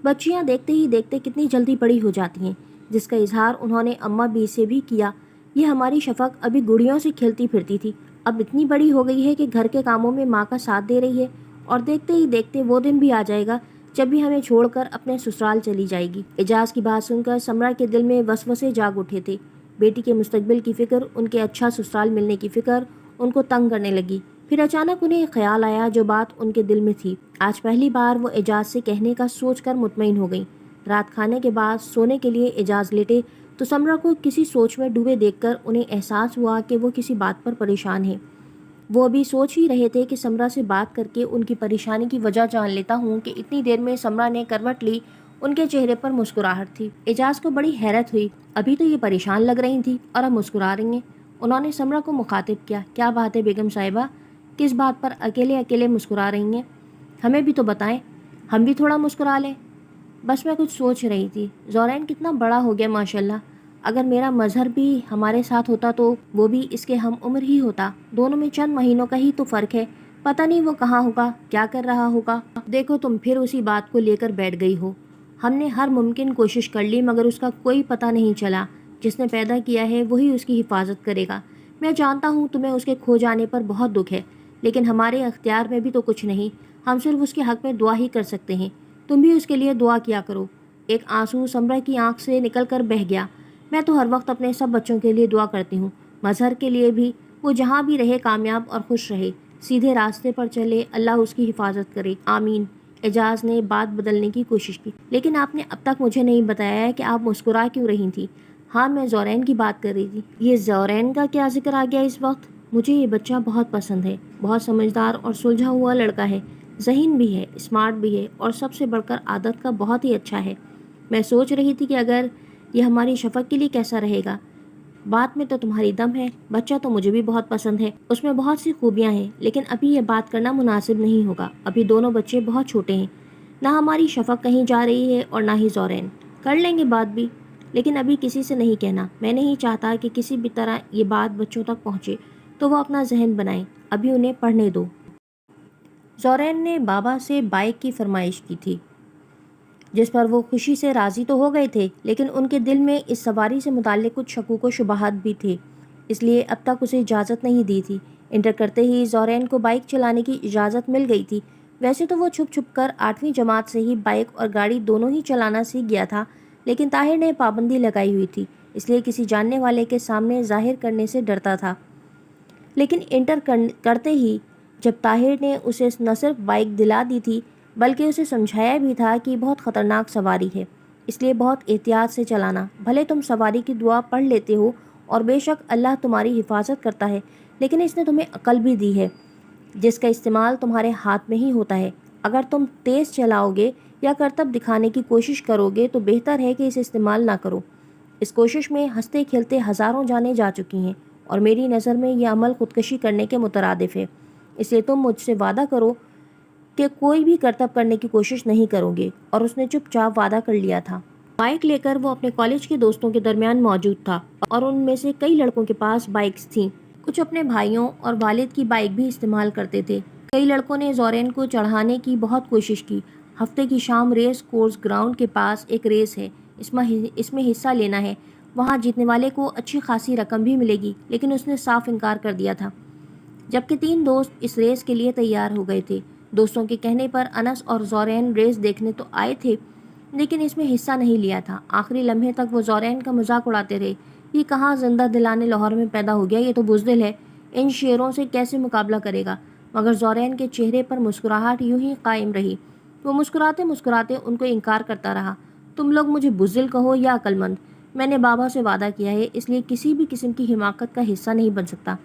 S2: بچیاں دیکھتے ہی دیکھتے کتنی جلدی بڑی ہو جاتی ہیں، جس کا اظہار انہوں نے اماں بی سے بھی کیا. یہ ہماری شفق ابھی گڑیوں سے کھیلتی پھرتی تھی، اب اتنی بڑی ہو گئی ہے کہ گھر کے کاموں میں ماں کا ساتھ دے رہی ہے اور دیکھتے ہی دیکھتے وہ دن بھی آ جائے گا جب بھی ہمیں چھوڑ کر اپنے سسرال چلی جائے گی. اعجاز کی بات سن کر سمرا کے دل میں وسوسے جاگ اٹھے تھے. بیٹی کے مستقبل کی فکر، ان کے اچھا سسرال ملنے کی فکر ان کو تنگ کرنے لگی. پھر اچانک انہیں ایک خیال آیا جو بات ان کے دل میں تھی. آج پہلی بار وہ اعجاز سے کہنے کا سوچ کر مطمئن ہو گئیں. رات کھانے کے بعد سونے کے لیے اعجاز لیٹے تو سمرا کو کسی سوچ میں ڈوبے دیکھ کر انہیں احساس ہوا کہ وہ کسی بات پر پریشان ہے. وہ ابھی سوچ ہی رہے تھے کہ سمرا سے بات کر کے ان کی پریشانی کی وجہ جان لیتا ہوں کہ اتنی دیر میں سمرا نے کروٹ لی. ان کے چہرے پر مسکراہٹ تھی. اعجاز کو بڑی حیرت ہوئی، ابھی تو یہ پریشان لگ رہی تھی اور اب مسکرا رہی ہیں. انہوں نے سمرا کو مخاطب کیا، کیا بات ہے بیگم صاحبہ، کس بات پر اکیلے اکیلے مسکرا رہی ہیں؟ ہمیں بھی تو بتائیں، ہم بھی تھوڑا مسکرا لیں. بس میں کچھ سوچ رہی تھی. زورین کتنا بڑا ہو گیا ماشاءاللہ. اگر میرا مظہر بھی ہمارے ساتھ ہوتا تو وہ بھی اس کے ہم عمر ہی ہوتا. دونوں میں چند مہینوں کا ہی تو فرق ہے. پتہ نہیں وہ کہاں ہوگا، کیا کر رہا ہوگا. دیکھو تم پھر اسی بات کو لے کر بیٹھ گئی ہو. ہم نے ہر ممکن کوشش کر لی مگر اس کا کوئی پتہ نہیں چلا. جس نے پیدا کیا ہے وہی اس کی حفاظت کرے گا. میں جانتا ہوں تمہیں اس کے کھو جانے پر بہت دکھ ہے لیکن ہمارے اختیار میں بھی تو کچھ نہیں. ہم صرف اس کے حق میں دعا ہی کر سکتے ہیں. تم بھی اس کے لیے دعا کیا کرو. ایک آنسو سمرہ کی آنکھ سے نکل کر بہہ گیا۔ میں تو ہر وقت اپنے سب بچوں کے لیے دعا کرتی ہوں، مظہر کے لیے بھی، وہ جہاں بھی رہے کامیاب اور خوش رہے، سیدھے راستے پر چلے، اللہ اس کی حفاظت کرے، آمین۔ اعجاز نے بات بدلنے کی کوشش کی۔ لیکن آپ نے اب تک مجھے نہیں بتایا کہ آپ مسکرا کیوں رہی تھی؟ ہاں، میں زورین کی بات کر رہی تھی۔ یہ زورین کا کیا ذکر آ گیا اس وقت؟ مجھے یہ بچہ بہت پسند ہے، بہت سمجھدار اور سلجھا ہوا لڑکا ہے، ذہین بھی ہے، اسمارٹ بھی ہے، اور سب سے بڑھ کر عادت کا بہت ہی اچھا ہے۔ میں سوچ رہی تھی کہ اگر یہ ہماری شفق کے لیے کیسا رہے گا۔ بات میں تو تمہاری دم ہے، بچہ تو مجھے بھی بہت پسند ہے، اس میں بہت سی خوبیاں ہیں، لیکن ابھی یہ بات کرنا مناسب نہیں ہوگا، ابھی دونوں بچے بہت چھوٹے ہیں، نہ ہماری شفق کہیں جا رہی ہے اور نہ ہی زورین۔ کر لیں گے بات بھی، لیکن ابھی کسی سے نہیں کہنا، میں نہیں چاہتا کہ کسی بھی طرح یہ بات بچوں تک پہنچے، تو وہ اپنا ذہن بنائیں، ابھی انہیں پڑھنے دو۔ زورین نے بابا سے بائک کی فرمائش کی تھی، جس پر وہ خوشی سے راضی تو ہو گئے تھے، لیکن ان کے دل میں اس سواری سے متعلق کچھ شکوک و شبہات بھی تھے، اس لیے اب تک اسے اجازت نہیں دی تھی۔ انٹر کرتے ہی زورین کو بائک چلانے کی اجازت مل گئی تھی۔ ویسے تو وہ چھپ چھپ کر 8ویں جماعت سے ہی بائک اور گاڑی دونوں ہی چلانا سیکھ گیا تھا، لیکن طاہر نے پابندی لگائی ہوئی تھی، اس لیے کسی جاننے والے کے سامنے ظاہر کرنے سے ڈرتا تھا۔ لیکن انٹر کرتے ہی جب طاہر نے اسے نہ صرف بائک دلا دی تھی بلکہ اسے سمجھایا بھی تھا کہ یہ بہت خطرناک سواری ہے، اس لیے بہت احتیاط سے چلانا، بھلے تم سواری کی دعا پڑھ لیتے ہو اور بے شک اللہ تمہاری حفاظت کرتا ہے، لیکن اس نے تمہیں عقل بھی دی ہے جس کا استعمال تمہارے ہاتھ میں ہی ہوتا ہے۔ اگر تم تیز چلاؤ گے یا کرتب دکھانے کی کوشش کرو گے تو بہتر ہے کہ اسے استعمال نہ کرو۔ اس کوشش میں ہنستے کھیلتے ہزاروں جانیں جا چکی ہیں، اور میری نظر میں یہ عمل خودکشی کرنے کے مترادف ہے، اس لیے تم مجھ سے وعدہ کرو کہ کوئی بھی کرتب کرنے کی کوشش نہیں کرو گے۔ اور اس نے چپ چاپ وعدہ کر لیا تھا۔ بائک لے کر وہ اپنے کالج کے دوستوں کے درمیان موجود تھا، اور ان میں سے کئی لڑکوں کے پاس بائکس تھیں، کچھ اپنے بھائیوں اور والد کی بائک بھی استعمال کرتے تھے۔ کئی لڑکوں نے زورین کو چڑھانے کی بہت کوشش کی۔ ہفتے کی شام ریس کورس گراؤنڈ کے پاس ایک ریس ہے، اس میں حصہ لینا ہے، وہاں جیتنے والے کو اچھی خاصی رقم بھی ملے گی، لیکن اس نے صاف انکار کر دیا تھا، جبکہ 3 دوست اس ریس کے لیے تیار ہو گئے تھے۔ دوستوں کے کہنے پر انس اور زورین ریس دیکھنے تو آئے تھے، لیکن اس میں حصہ نہیں لیا تھا۔ آخری لمحے تک وہ زورین کا مذاق اڑاتے رہے، یہ کہاں زندہ دلانے لاہور میں پیدا ہو گیا، یہ تو بزدل ہے، ان شیروں سے کیسے مقابلہ کرے گا؟ مگر زورین کے چہرے پر مسکراہٹ یوں ہی قائم رہی، وہ مسکراتے مسکراتے ان کو انکار کرتا رہا۔ تم لوگ مجھے بزدل کہو یا عقل مند، میں نے بابا سے وعدہ کیا ہے، اس لیے کسی بھی قسم کی حماقت کا حصہ نہیں بن سکتا۔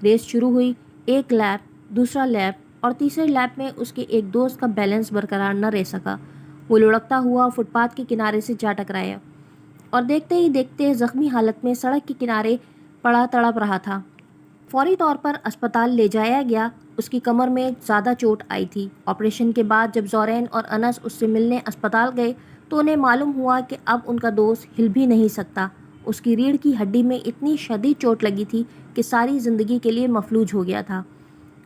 S2: ریس شروع ہوئی، ایک لیپ، دوسرا لیپ، اور تیسرے لیپ میں اس کے ایک دوست کا بیلنس برقرار نہ رہ سکا، وہ لڑکتا ہوا فٹ پاتھ کے کنارے سے جا ٹکرایا، اور دیکھتے ہی دیکھتے زخمی حالت میں سڑک کے کنارے پڑا تڑپ رہا تھا۔ فوری طور پر اسپتال لے جایا گیا، اس کی کمر میں زیادہ چوٹ آئی تھی۔ آپریشن کے بعد جب زورین اور انس اس سے ملنے اسپتال گئے تو انہیں معلوم ہوا کہ اب ان کا دوست ہل بھی نہیں سکتا، اس کی ریڑھ کی ہڈی میں اتنی شدید چوٹ لگی تھی کہ ساری زندگی کے لیے مفلوج ہو گیا تھا۔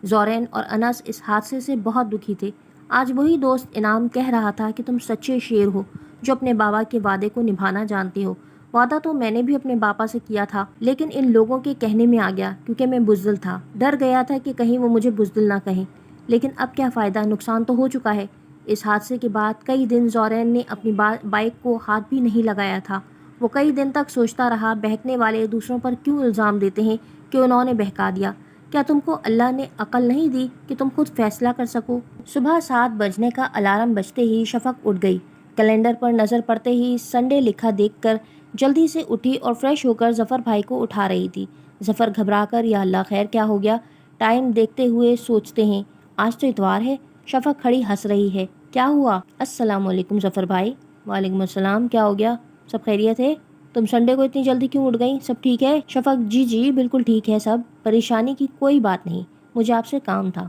S2: زورین اور انس اس حادثے سے بہت دکھی تھے۔ آج وہی دوست انعام کہہ رہا تھا کہ تم سچے شیر ہو جو اپنے بابا کے وعدے کو نبھانا جانتے ہو۔ وعدہ تو میں نے بھی اپنے باپا سے کیا تھا، لیکن ان لوگوں کے کہنے میں آ گیا کیونکہ میں بزدل تھا، ڈر گیا تھا کہ کہیں وہ مجھے بزدل نہ کہیں، لیکن اب کیا فائدہ، نقصان تو ہو چکا ہے۔ اس حادثے کے بعد کئی دن زورین نے اپنی بائک کو ہاتھ بھی نہیں لگایا تھا۔ وہ کئی دن تک سوچتا رہا، بہکنے والے دوسروں پر کیوں الزام دیتے ہیں کہ انہوں نے بہکا دیا؟ کیا تم کو اللہ نے عقل نہیں دی کہ تم خود فیصلہ کر سکو؟ صبح 7 بجنے کا الارم بجتے ہی شفق اٹھ گئی۔ کیلنڈر پر نظر پڑتے ہی سنڈے لکھا دیکھ کر جلدی سے اٹھی اور فریش ہو کر ظفر بھائی کو اٹھا رہی تھی۔ ظفر گھبرا کر، یا اللہ خیر کیا ہو گیا؟ ٹائم دیکھتے ہوئے سوچتے ہیں آج تو اتوار ہے۔ شفق کھڑی ہنس رہی ہے، کیا ہوا؟ السلام علیکم ظفر بھائی۔ وعلیکم السلام، کیا ہو گیا؟ سب خیریت ہے؟ تم سنڈے کو اتنی جلدی کیوں اٹھ گئیں؟ سب ٹھیک ہے؟ شفق، جی بالکل ٹھیک ہے سب، پریشانی کی کوئی بات نہیں، مجھے آپ سے کام تھا۔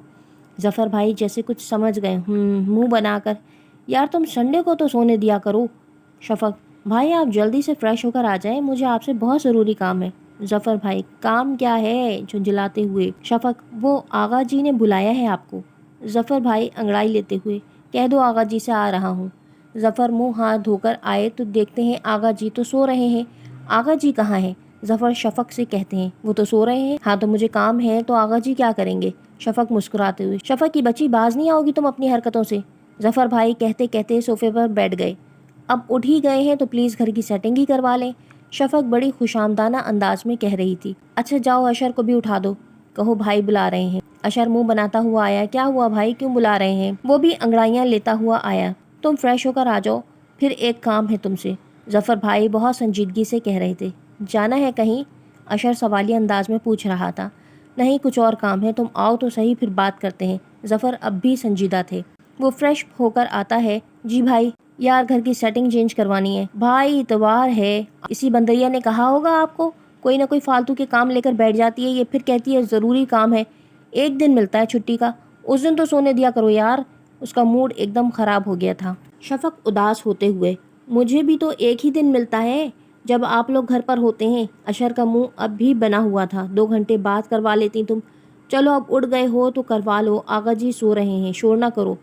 S2: ظفر بھائی جیسے کچھ سمجھ گئے، منہ بنا کر، یار تم سنڈے کو تو سونے دیا کرو۔ شفق، بھائی آپ جلدی سے فریش ہو کر آ جائیں، مجھے آپ سے بہت ضروری کام ہے۔ ظفر بھائی، کام کیا ہے؟ جھنجھلاتے ہوئے۔ شفق، وہ آغا جی نے بلایا ہے آپ کو۔ ظفر بھائی انگڑائی لیتے ہوئے، کہہ دو آغا جی سے آ رہا ہوں۔ ظفر منہ ہاتھ دھو کر آئے تو دیکھتے ہیں آغا جی تو سو رہے ہیں۔ آغا جی کہاں ہیں؟ ظفر شفق سے کہتے ہیں، وہ تو سو رہے ہیں۔ ہاں تو مجھے کام ہے، تو آغا جی کیا کریں گے؟ شفق مسکراتے ہوئے، شفق کی بچی، باز نہیں آؤ گی تم اپنی حرکتوں سے؟ ظفر بھائی کہتے کہتے صوفے پر بیٹھ گئے۔ اب اٹھ ہی گئے ہیں تو پلیز گھر کی سیٹنگ ہی کروا لیں۔ شفق بڑی خوشامدانہ انداز میں کہہ رہی تھی۔ اچھا جاؤ اشر کو بھی اٹھا دو، کہو بھائی بلا رہے ہیں۔ اشر منہ بناتا ہوا آیا۔ کیا ہوا بھائی، کیوں بلا رہے ہیں؟ وہ بھی انگڑائیاں لیتا ہوا آیا۔ تم فریش ہو کر آ جاؤ، پھر ایک کام ہے تم سے، ظفر بھائی بہت سنجیدگی سے کہہ رہے تھے۔ جانا ہے کہیں؟ اشر سوالیہ انداز میں پوچھ رہا تھا۔ نہیں کچھ اور کام ہے، تم آؤ تو صحیح پھر بات کرتے ہیں۔ ظفر اب بھی سنجیدہ تھے۔ وہ فریش ہو کر آتا ہے۔ جی بھائی، یار گھر کی سیٹنگ چینج کروانی ہے۔ بھائی اتوار ہے، اسی بندریا نے کہا ہوگا آپ کو، کوئی نہ کوئی فالتو کے کام لے کر بیٹھ جاتی ہے، یہ پھر کہتی ہے ضروری کام ہے، ایک دن ملتا ہے چھٹی کا، اس دن تو سونے دیا کرو یار۔ اس کا موڈ ایک دم خراب ہو گیا تھا۔ شفق اداس ہوتے ہوئے، مجھے بھی تو ایک ہی دن ملتا ہے جب آپ لوگ گھر پر ہوتے ہیں۔ اشر کا منہ اب بھی بنا ہوا تھا۔ 2 گھنٹے بعد کروا لیتی تم۔ چلو اب اڑ گئے ہو تو کروا لو، آغا جی سو رہے ہیں، شور نہ کرو،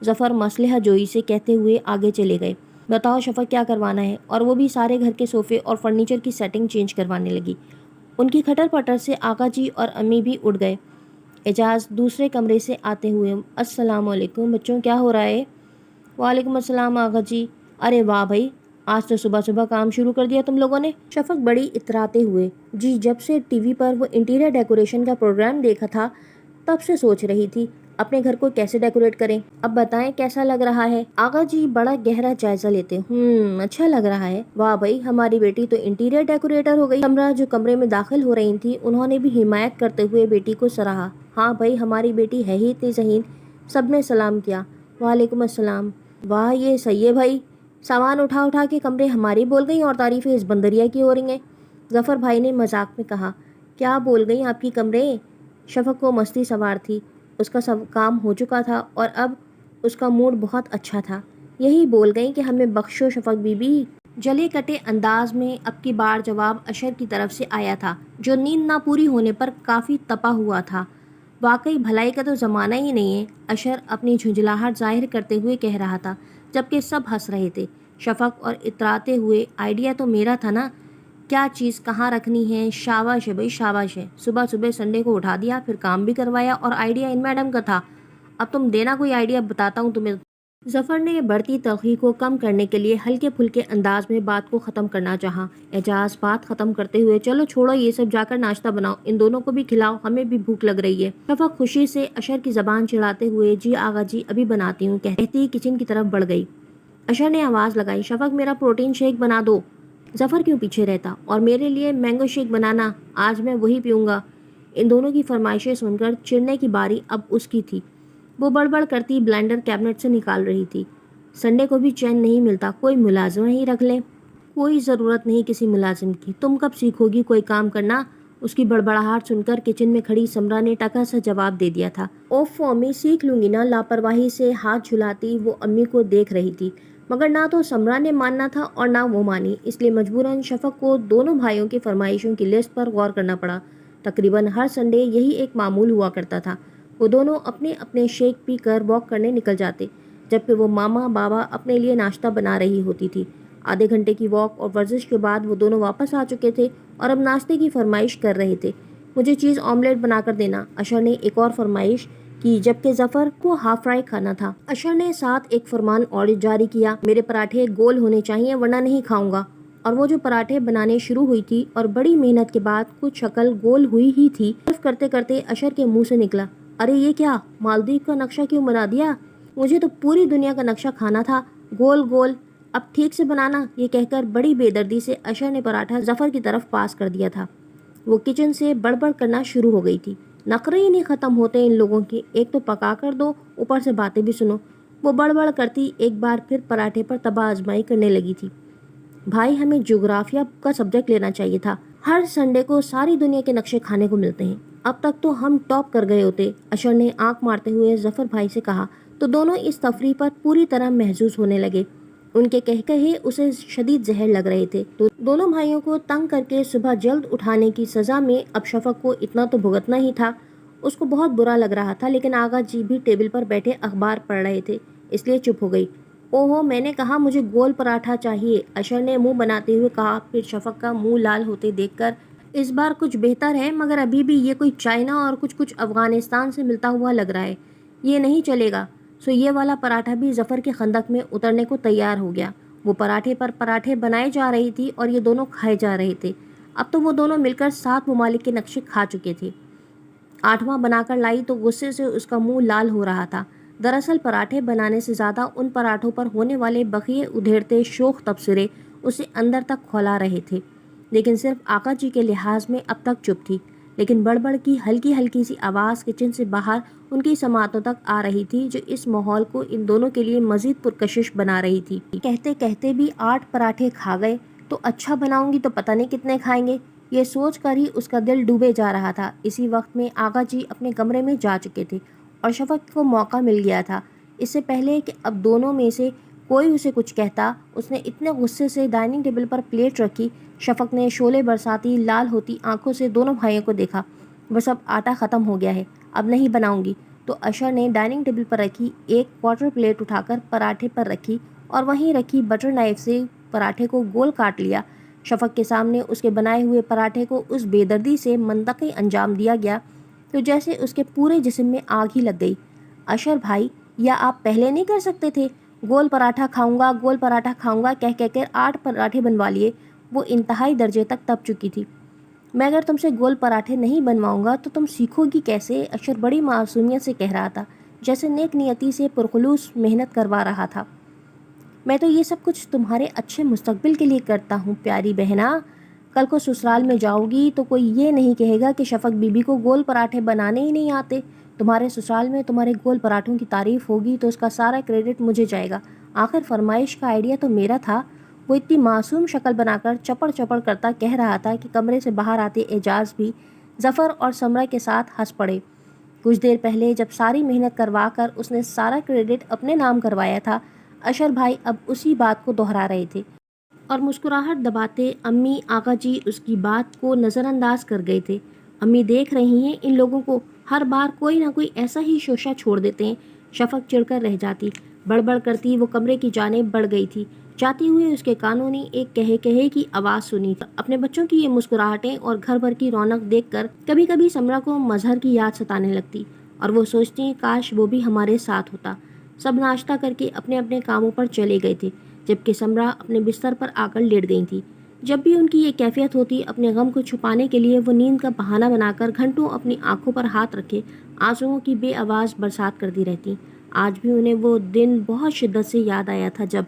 S2: ظفر مصلحہ جوئی سے کہتے ہوئے آگے چلے گئے۔ بتاؤ شفق کیا کروانا ہے؟ اور وہ بھی سارے گھر کے صوفے اور فرنیچر کی سیٹنگ چینج کروانے لگی۔ ان کی کھٹر پٹر سے آغا جی اور امی بھی اٹھ گئے۔ اعجاز دوسرے کمرے سے آتے ہوئے، السلام علیکم بچوں، کیا ہو رہا ہے؟ وعلیکم السلام آغا جی۔ ارے واہ بھائی، آج تو صبح صبح کام شروع کر دیا تم لوگوں نے۔ شفق بڑی اتراتے ہوئے، جی جب سے ٹی وی پر وہ انٹیریئر ڈیکوریشن کا پروگرام دیکھا تھا تب سے سوچ رہی تھی اپنے گھر کو کیسے ڈیکوریٹ کریں۔ اب بتائیں کیسا لگ رہا ہے؟ آغا جی بڑا گہرا جائزہ لیتے، اچھا لگ رہا ہے۔ واہ بھائی، ہماری بیٹی تو انٹیریئر ڈیکوریٹر ہو گئی۔ سمرا جو کمرے میں داخل ہو رہی تھی، انہوں نے بھی حمایت کرتے ہوئے بیٹی کو سراہا۔ ہاں بھائی، ہماری بیٹی ہے ہی اتنی ذہین۔ سب نے سلام کیا۔ وعلیکم السلام۔ واہ یہ صحیح ہے بھائی، سامان اٹھا اٹھا کے کمرے ہماری بول گئی اور تعریفیں اس بندریا کی ہو رہی ہیں۔ ظفر بھائی نے مذاق میں کہا۔ کیا بول گئی آپ کی کمرے؟ شفق کو مستی سوار تھی، اس کا سب کام ہو چکا تھا اور اب اس کا موڈ بہت اچھا تھا۔ یہی بول گئی کہ ہمیں بخشو شفق بی بی۔ جلے کٹے انداز میں اب کی بار جواب اشر کی طرف سے آیا تھا، جو نیند نہ پوری ہونے پر کافی تپا ہوا تھا۔ واقعی بھلائی کا تو زمانہ ہی نہیں ہے، اشر اپنی جھنجھلاہٹ ظاہر کرتے ہوئے کہہ رہا تھا، جبکہ سب ہنس رہے تھے۔ شفق اور اتراتے ہوئے، آئیڈیا تو میرا تھا نا، کیا چیز کہاں رکھنی ہے؟ شاباش ہے بھائی شاباش ہے، صبح صبح سنڈے کو اٹھا دیا، پھر کام بھی کروایا، اور آئیڈیا ان میڈم کا تھا۔ اب تم دینا کوئی آئیڈیا، بتاتا ہوں تمہیں۔ ظفر نے بڑھتی تلخی کو کم کرنے کے لیے ہلکے پھلکے انداز میں بات کو ختم کرنا چاہا۔ اعجاز بات ختم کرتے ہوئے، چلو چھوڑو یہ سب، جا کر ناشتہ بناؤ، ان دونوں کو بھی کھلاؤ، ہمیں بھی بھوک لگ رہی ہے۔ شفق خوشی سے اشر کی زبان چڑھاتے ہوئے، جی آغا جی ابھی بناتی ہوں کہتی کچن کی طرف بڑھ گئی۔ اشر نے آواز لگائی، شفق میرا پروٹین شیک بنا دو۔ ظفر کیوں پیچھے رہتا؟ اور میرے لیے مینگو شیک بنانا، آج میں وہی پیوں گا۔ ان دونوں کی فرمائشیں سن کر چڑنے کی باری اب اس کی تھی۔ وہ بڑبڑ کرتی بلینڈر کیبنٹ سے نکال رہی تھی۔ سنڈے کو بھی چین نہیں ملتا، کوئی ملازمہ ہی رکھ لے۔ کوئی ضرورت نہیں کسی ملازم کی، تم کب سیکھو گی کوئی کام کرنا؟ اس کی بڑبڑاہٹ سن کر کچن میں کھڑی سمرا نے ٹکا سا جواب دے دیا تھا۔ اوف امی سیکھ لوں گی نا۔ لاپرواہی سے ہاتھ جھلاتی وہ امی کو دیکھ رہی تھی، مگر نہ تو سمرا نے ماننا تھا اور نہ وہ مانی، اس لیے مجبوراً شفق کو دونوں بھائیوں کی فرمائشوں کی لسٹ پر غور کرنا پڑا۔ تقریباً ہر سنڈے یہی ایک معمول ہوا کرتا تھا، وہ دونوں اپنے اپنے شیک پی کر واک کرنے نکل جاتے، جبکہ وہ ماما بابا اپنے لیے ناشتہ بنا رہی ہوتی تھی۔ آدھے گھنٹے کی واک اور ورزش کے بعد وہ دونوں واپس آ چکے تھے اور اب ناشتے کی فرمائش کر رہے تھے۔ مجھے چیز آملیٹ بنا کر دینا، اشر نے ایک اور فرمائش کی، جبکہ ظفر کو ہاف فرائی کھانا تھا۔ اشر نے ساتھ ایک فرمان اور جاری کیا، میرے پراٹھے گول ہونے چاہیے ورنہ نہیں کھاؤں گا۔ اور وہ جو پراٹھے بنانے شروع ہوئی تھی اور بڑی محنت کے بعد کچھ شکل گول ہوئی ہی تھی، صرف کرتے کرتے اشر کے منہ سے نکلا، ارے یہ کیا، مالدیو کا نقشہ کیوں بنا دیا؟ مجھے تو پوری دنیا کا نقشہ کھانا تھا، گول گول، اب ٹھیک سے بنانا۔ یہ کہہ کر بڑی بے دردی سے اشر نے پراٹھا ظفر کی طرف پاس کر دیا تھا۔ وہ کچن سے بڑبڑ کرنا شروع ہو گئی تھی، نخرے ہی نہیں ختم ہوتے ان لوگوں کے، ایک تو پکا کر دو، اوپر سے باتیں بھی سنو۔ وہ بڑبڑ کرتی ایک بار پھر پراٹھے پر تباہ آزمائی کرنے لگی تھی۔ بھائی ہمیں جغرافیہ کا سبجیکٹ لینا چاہیے تھا، ہر سنڈے کو ساری دنیا کے نقشے کھانے کو ملتے ہیں، اب تک تو ہم ٹاپ کر گئے ہوتے، اشر نے آنکھ مارتے ہوئے ظفر بھائی سے کہا، تو دونوں اس تفریح پر پوری طرح محظوظ ہونے لگے۔ ان کے کہے اسے شدید زہر لگ رہے تھے، تو دونوں بھائیوں کو تنگ کر کے صبح جلد اٹھانے کی سزا میں اب شفق کو اتنا تو بھگتنا ہی تھا۔ اس کو بہت برا لگ رہا تھا، لیکن آغا جی بھی ٹیبل پر بیٹھے اخبار پڑھ رہے تھے، اس لیے چپ ہو گئی۔ اوہو، میں نے کہا مجھے گول پراٹھا چاہیے، اشر نے منہ بناتے ہوئے کہا، پھر شفق کا منہ لال ہوتے دیکھ کر، اس بار کچھ بہتر ہے، مگر ابھی بھی یہ کوئی چائنا اور کچھ افغانستان سے ملتا ہوا لگ رہا ہے، یہ نہیں چلے گا۔ سو یہ والا پراٹھا بھی ظفر کے خندق میں اترنے کو تیار ہو گیا۔ وہ پراٹھے پر پراٹھے بنائے جا رہی تھی اور یہ دونوں کھائے جا رہے تھے۔ اب تو وہ دونوں مل کر 7 ممالک کے نقشے کھا چکے تھے۔ 8واں بنا کر لائی تو غصے سے اس کا منہ لال ہو رہا تھا۔ دراصل پراٹھے بنانے سے زیادہ ان پراٹھوں پر ہونے والے بقیے ادھیڑتے شوخ تبصرے اسے اندر تک کھولا رہے تھے، لیکن صرف آقا جی کے لحاظ میں اب تک چپ تھی۔ لیکن بڑبڑ کی ہلکی ہلکی سی آواز کچن سے باہر ان کی سماعتوں تک آ رہی تھی، جو اس ماحول کو ان دونوں کے لیے مزید پرکشش بنا رہی تھی۔ کہتے کہتے بھی 8 پراٹھے کھا گئے تو اچھا بناؤں گی تو پتہ نہیں کتنے کھائیں گے، یہ سوچ کر ہی اس کا دل ڈوبے جا رہا تھا۔ اسی وقت میں آقا جی اپنے کمرے میں جا چکے تھے اور شفق کو موقع مل گیا تھا۔ اس سے پہلے کہ اب دونوں میں سے کوئی اسے کچھ کہتا، اس نے اتنے غصے سے ڈائننگ ٹیبل پر پلیٹ رکھی۔ شفق نے شعلے برساتی لال ہوتی آنکھوں سے دونوں بھائیوں کو دیکھا۔ بس اب آٹا ختم ہو گیا ہے، اب نہیں بناؤں گی۔ تو اشر نے ڈائننگ ٹیبل پر رکھی ایک کوارٹر پلیٹ اٹھا کر پراٹھے پر رکھی اور وہیں رکھی بٹر نائف سے پراٹھے کو گول کاٹ لیا۔ شفق کے سامنے اس کے بنائے ہوئے پراٹھے کو اس بے دردی سے منطقی انجام دیا گیا تو جیسے اس کے پورے جسم میں آگ ہی لگ گئی۔ اشر بھائی، یا آپ پہلے نہیں کر سکتے تھے؟ گول پراٹھا کھاؤں گا، گول پراٹھا کھاؤں گا کہہ کر 8 پراٹھے بنوا لیے۔ وہ انتہائی درجے تک تپ چکی تھی۔ میں اگر تم سے گول پراٹھے نہیں بنواؤں گا تو تم سیکھو گی کیسے؟ اشر بڑی معصومیت سے کہہ رہا تھا، جیسے نیک نیتی سے پرخلوص محنت کروا رہا تھا۔ میں تو یہ سب کچھ تمہارے اچھے مستقبل کے لیے کرتا ہوں پیاری بہنا۔ کل کو سسرال میں جاؤ گی تو کوئی یہ نہیں کہے گا کہ شفق بی بی کو گول پراٹھے بنانے ہی نہیں آتے۔ تمہارے سسرال میں تمہارے گول پراٹھوں کی تعریف ہوگی تو اس کا سارا کریڈٹ مجھے جائے گا۔ آخر فرمائش کا آئیڈیا تو میرا تھا۔ وہ اتنی معصوم شکل بنا کر چپڑ چپڑ کرتا کہہ رہا تھا کہ کمرے سے باہر آتے اعجاز بھی ظفر اور سمرہ کے ساتھ ہنس پڑے۔ کچھ دیر پہلے جب ساری محنت کروا کر اس نے سارا کریڈٹ اپنے نام کروایا تھا، اشر بھائی اب اسی بات کو دہرا رہے تھے اور مسکراہٹ دباتے امی آقا جی اس کی بات کو نظر انداز کر گئے تھے۔ امی دیکھ رہی ہیں ان لوگوں کو، ہر بار کوئی نہ کوئی ایسا ہی شوشہ چھوڑ دیتے ہیں۔ شفق چڑ کر رہ جاتی، بڑبڑ کرتی وہ کمرے کی جانب بڑھ گئی تھی۔ جاتے ہوئے اس کے کانوں نے ایک کہے کہے کی آواز سنی تھی۔ اپنے بچوں کی یہ مسکراہٹیں اور گھر بھر کی رونق دیکھ کر کبھی کبھی سمرہ کو مظہر کی یاد ستانے لگتی اور وہ سوچتی کاش وہ بھی ہمارے ساتھ ہوتا۔ سب ناشتہ کر کے اپنے اپنے کاموں پر چلے گئے تھے، جبکہ سمرہ اپنے بستر پر آ کر لیٹ گئی تھی۔ جب بھی ان کی یہ کیفیت ہوتی، اپنے غم کو چھپانے کے لیے وہ نیند کا بہانہ بنا کر گھنٹوں اپنی آنکھوں پر ہاتھ رکھے آنسوؤں کی بے آواز برسات کرتی رہتی۔ آج بھی انہیں وہ دن بہت شدت سے یاد آیا تھا جب